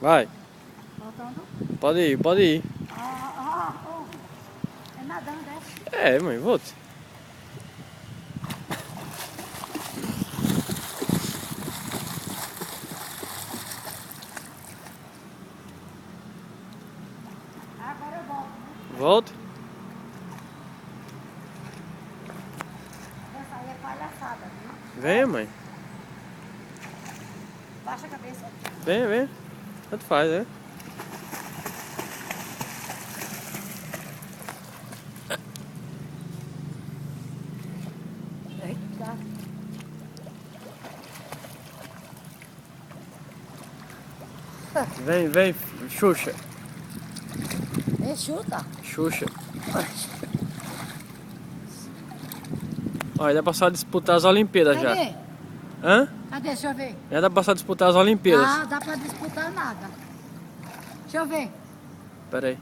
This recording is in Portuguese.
Vai. Voltando. Pode ir, pode ir. É nadando, é? É, mãe, volte. Agora eu volto, né? Volte. Essa aí é palhaçada, viu? Venha, mãe. Baixa a cabeça. Venha, venha. Tanto faz, né? Eita. Vem, vem, Xuxa. Chuta. Xuxa. Olha, dá pra só disputar as Olimpíadas já. Cadê? Hã? Cadê? Deixa eu ver. Já dá pra só disputar as Olimpíadas. Ah, dá pra disputar nada. Deixa eu ver. Pera aí.